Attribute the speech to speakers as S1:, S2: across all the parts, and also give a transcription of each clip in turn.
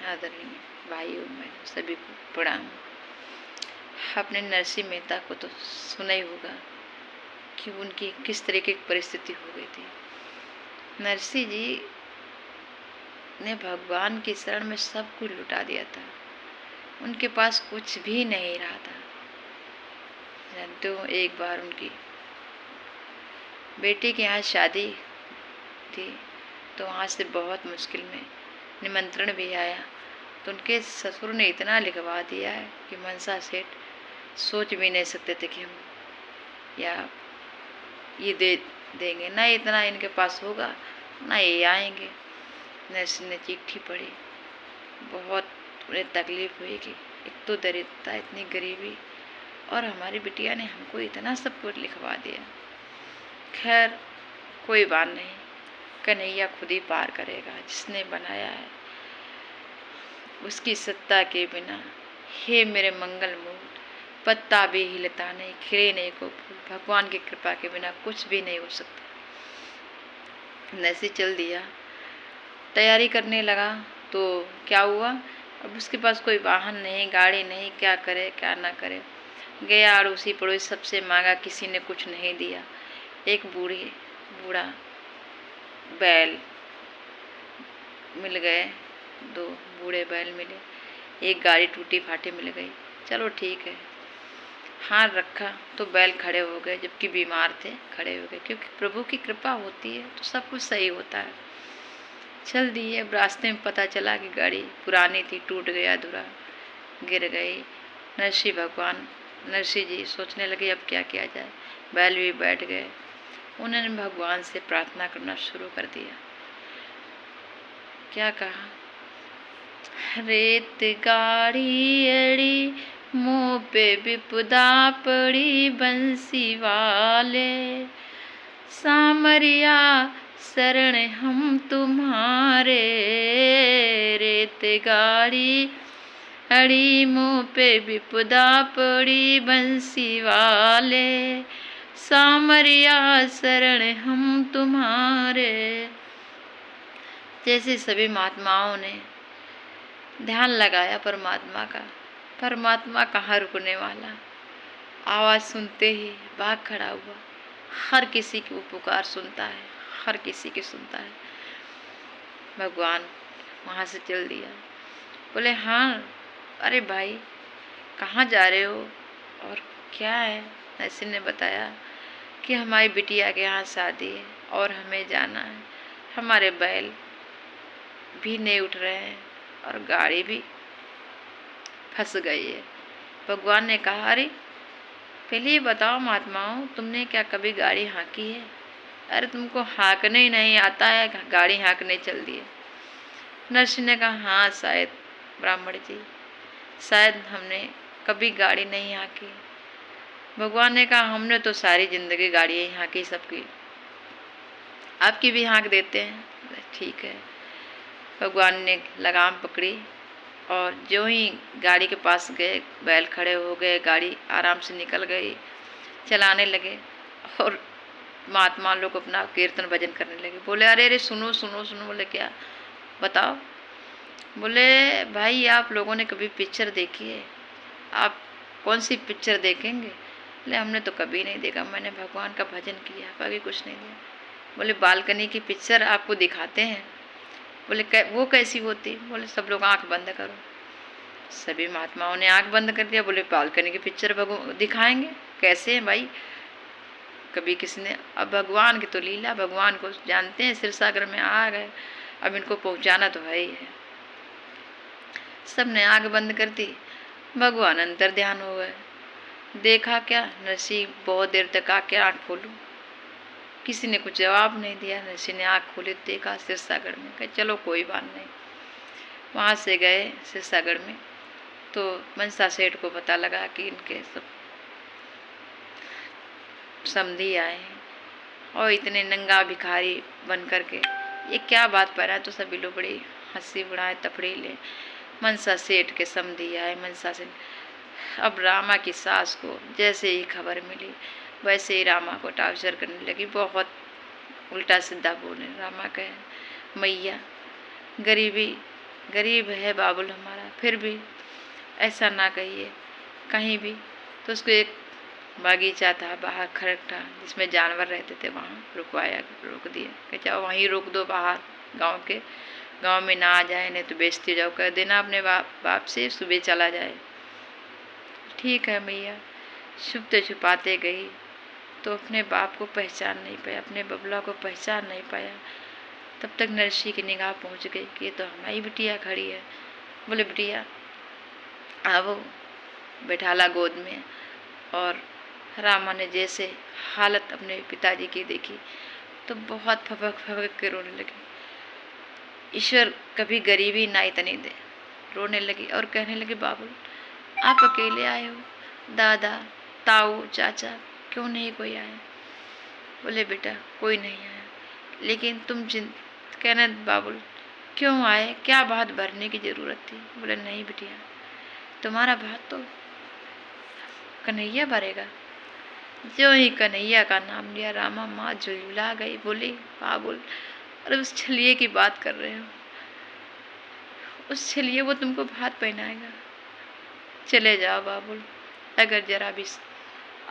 S1: आदरणीय भाइयों बहनों सभी को प्रणाम। आपने नरसिंह मेहता को तो सुना ही होगा कि उनकी किस तरीके की परिस्थिति हो गई थी। नरसिंह जी ने भगवान की शरण में सब कुछ लुटा दिया था, उनके पास कुछ भी नहीं रहा था। जानते हो, एक बार उनकी बेटी के यहाँ शादी थी तो वहाँ से बहुत मुश्किल में निमंत्रण भी आया, तो उनके ससुर ने इतना लिखवा दिया है कि मनसा सेठ सोच भी नहीं सकते थे कि हम या ये दे देंगे, ना इतना इनके पास होगा ना ये आएंगे। नरसिंह ने चिट्ठी पढ़ी, बहुत उन्हें तकलीफ हुई कि एक तो दरिद्रता, इतनी गरीबी, और हमारी बिटिया ने हमको इतना सब कुछ लिखवा दिया। खैर कोई बात नहीं, कन्हैया खुद ही पार करेगा, जिसने बनाया है उसकी सत्ता के बिना। हे मेरे मंगल मूर्त, पत्ता भी हिलता नहीं, खिले नहीं को फूल, भगवान की कृपा के बिना कुछ भी नहीं हो सकता। नरसिंह चल दिया, तैयारी करने लगा तो क्या हुआ, अब उसके पास कोई वाहन नहीं, गाड़ी नहीं, क्या करे क्या ना करे। गया अड़ोसी पड़ोसी सबसे मांगा, किसी ने कुछ नहीं दिया। एक बूढ़ा बैल मिल गए, 2 बूढ़े बैल मिले, एक गाड़ी टूटी फाटी मिल गई। चलो ठीक है, हाथ रखा तो बैल खड़े हो गए, जबकि बीमार थे खड़े हो गए, क्योंकि प्रभु की कृपा होती है तो सब कुछ सही होता है। चल दिए, अब रास्ते में पता चला कि गाड़ी पुरानी थी, टूट गया, अधूरा, गिर गई। नरसिंह जी सोचने लगे अब क्या किया जाए। बैल भी बैठ गए, उन्होंने भगवान से प्रार्थना करना शुरू कर दिया। क्या कहा, रेत गाड़ी अड़ी मुँह पे विपदा पड़ी, बंसी वाले सामरिया शरण हम तुम्हारे। रेत गाड़ी अड़ी मुँह पे विपदा पड़ी, बंसी वाले सामरिया शरण हम तुम्हारे। जैसे सभी महात्माओं ने ध्यान लगाया परमात्मा का, परमात्मा कहाँ रुकने वाला, आवाज़ सुनते ही भाग खड़ा हुआ। हर किसी की पुकार सुनता है, हर किसी की सुनता है। भगवान वहाँ से चल दिया। बोले हाँ, अरे भाई कहाँ जा रहे हो और क्या है। नरसिंह ने बताया कि हमारी बिटिया के यहाँ शादी है और हमें जाना है, हमारे बैल भी नहीं उठ रहे हैं और गाड़ी भी फंस गई है। भगवान ने कहा, अरे पहले ये बताओ महात्माओं, तुमने क्या कभी गाड़ी हाँकी है? अरे तुमको हाँकने ही नहीं आता है, गाड़ी हाँकने चल दिए। नरसिंह ने कहा, हाँ शायद ब्राह्मण जी, शायद हमने कभी गाड़ी नहीं हाँकी। भगवान ने कहा, हमने तो सारी जिंदगी गाड़ी हाँकी सबकी, आपकी भी हाँक देते हैं। ठीक है। भगवान ने लगाम पकड़ी और जो ही गाड़ी के पास गए, बैल खड़े हो गए, गाड़ी आराम से निकल गई, चलाने लगे और महात्मा लोग अपना कीर्तन भजन करने लगे। बोले अरे अरे सुनो सुनो सुनो। बोले क्या, बताओ। बोले भाई आप लोगों ने कभी पिक्चर देखी है? आप कौन सी पिक्चर देखेंगे? बोले हमने तो कभी नहीं देखा, मैंने भगवान का भजन किया, बाकी कुछ नहीं दिया। बोले बालकनी की पिक्चर आपको दिखाते हैं? बोले वो कैसी होती? बोले सब लोग आंख बंद करो। सभी महात्माओं ने आंख बंद कर दिया। बोले बालकनी की पिक्चर दिखाएंगे? कैसे हैं भाई? कभी किसी ने, अब भगवान की तो लीला, भगवान को जानते हैं, सिरसागर में आ गए, अब इनको पहुंचाना तो है ही है। सब ने आंख बंद कर दी, भगवान अंतर ध्यान हो गए। देखा क्या? नरसिंह बहुत देर तक आके आँख खोलूं, किसी ने कुछ जवाब नहीं दिया। नरसिंह ने आँख खोली, देखा सिरसागढ़ में। कहे चलो कोई बात नहीं। वहाँ से गए सिरसागढ़ में तो मनसा सेठ को पता लगा कि इनके सब समधी आए हैं और इतने नंगा भिखारी बन करके ये क्या बात पर है। तो सभी लोग बड़ी हंसी उड़ाए, तफड़ी ले। मनसा सेठ के समधी आए, मनसा सेठ। अब रामा की सास को जैसे ही खबर मिली वैसे ही रामा को टार्चर करने लगी, बहुत उल्टा सीधा बोले। रामा कहे मैया गरीबी गरीब है बाबुल हमारा, फिर भी ऐसा ना कहिए कहीं भी। तो उसको एक बागीचा था बाहर खड़ा जिसमें जानवर रहते थे, वहाँ रोक दिया कि जाओ वहीं रोक दो बाहर, गांव में ना आ जाए, नहीं तो बेचते जाओ, कह देना अपने बाप से सुबह चला जाए। ठीक है भैया। छुपते छुपाते गई तो अपने बाप को पहचान नहीं पाया, अपने बबला को पहचान नहीं पाया। तब तक नरसी की निगाह पहुंच गई कि ये तो हमारी बिटिया खड़ी है। बोले बिटिया आओ, बैठाला गोद में। और रामा ने जैसे हालत अपने पिताजी की देखी तो बहुत फपक फपक के रोने लगी। ईश्वर कभी गरीबी ना इतनी दे। रोने लगी और कहने लगी बाबुल आप अकेले आए हो, दादा ताऊ चाचा क्यों नहीं कोई आया? बोले बेटा कोई नहीं आया, लेकिन तुम कहना बाबुल क्यों आए, क्या बात भरने की जरूरत थी? बोले नहीं बिटिया, तुम्हारा बात तो कन्हैया भरेगा। जो ही कन्हैया का नाम लिया रामा माँ झुलझुला गई। बोली बाबुल अरे उस छलिए की बात कर रहे हो, उस छलिए वो तुमको भात पहनाएगा। चले जाओ बाबुल, अगर जरा भी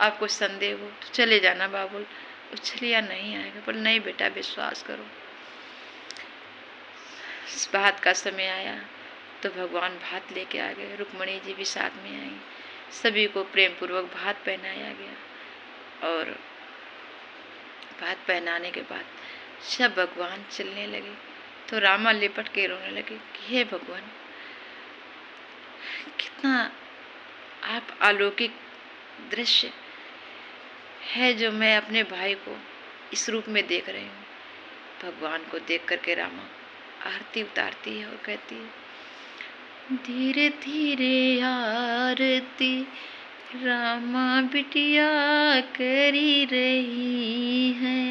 S1: आपको संदेह हो तो चले जाना बाबुल, उस छलिया नहीं आएगा। बोले नहीं बेटा विश्वास करो। इस भात का समय आया तो भगवान भात लेके आ गए, रुक्मणी जी भी साथ में आई। सभी को प्रेम पूर्वक भात पहनाया गया और भात पहनाने के बाद सब भगवान चलने लगे तो रामा लिपट के रोने लगे कि हे भगवान कितना आप अलौकिक दृश्य है जो मैं अपने भाई को इस रूप में देख रही हूँ। भगवान को देख करके रामा आरती उतारती है और कहती है धीरे धीरे आरती रामा बिटिया करी रही है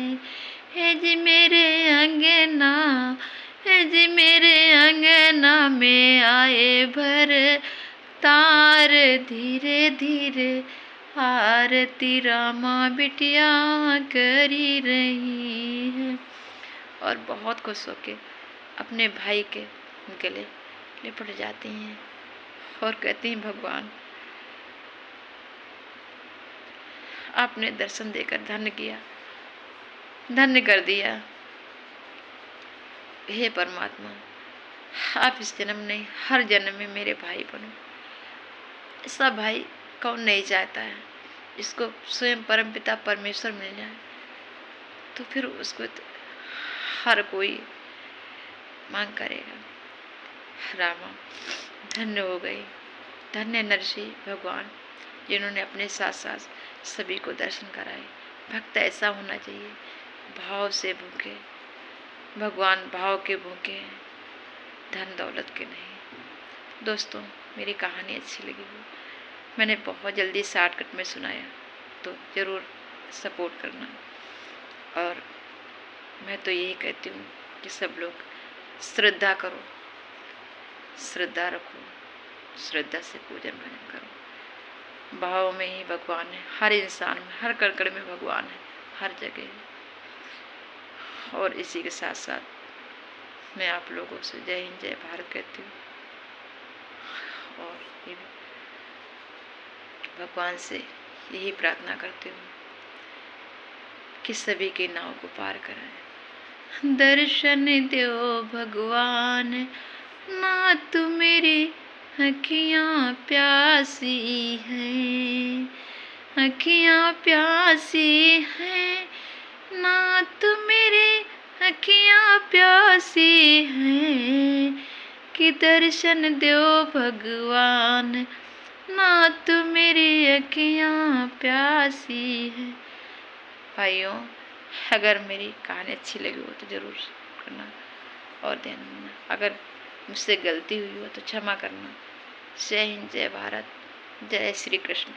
S1: जी मेरे अंगना, है जी मेरे अंगना में आए भर तार, धीरे धीरे आरती रामा बिटिया करी रही है। और बहुत खुश होके अपने भाई के गले लिपट जाती हैं और कहती हैं भगवान आपने दर्शन देकर धन्य किया, धन्य कर दिया। हे परमात्मा आप इस जन्म नहीं हर जन्म में मेरे भाई बनो। ऐसा भाई कौन नहीं चाहता है, इसको स्वयं परमपिता परमेश्वर मिल जाए तो फिर उसको तो हर कोई मांग करेगा। रामा धन्य हो गई, धन्य नरसी भगवान जिन्होंने अपने साथ साथ सभी को दर्शन कराए। भक्त ऐसा होना चाहिए, भाव से भूखे, भगवान भाव के भूखे हैं, धन दौलत के नहीं। दोस्तों मेरी कहानी अच्छी लगी हो, मैंने बहुत जल्दी शॉर्टकट में सुनाया तो ज़रूर सपोर्ट करना। और मैं तो यही कहती हूँ कि सब लोग श्रद्धा करो, श्रद्धा रखो, श्रद्धा से पूजन भजन करो। भाव में ही भगवान है, हर इंसान में, हर कण में भगवान है, हर जगह। और इसी के साथ साथ मैं आप लोगों से जय हिंद जय भारत कहती हूँ और ये भगवान से यही प्रार्थना करती हूँ कि सभी के नाव को पार कराएं। दर्शन दो भगवान ना तू मेरी अखियाँ प्यासी हैं, अखियाँ प्यासी हैं ना तू मेरी अखियाँ प्यासी हैं, कि दर्शन दो भगवान ना तू मेरी अखियाँ प्यासी है। भाइयों अगर मेरी कहानी अच्छी लगी हो तो ज़रूर करना और ध्यान देना, अगर मुझसे गलती हुई हो तो क्षमा करना। जय हिंद जय भारत, जय श्री कृष्ण।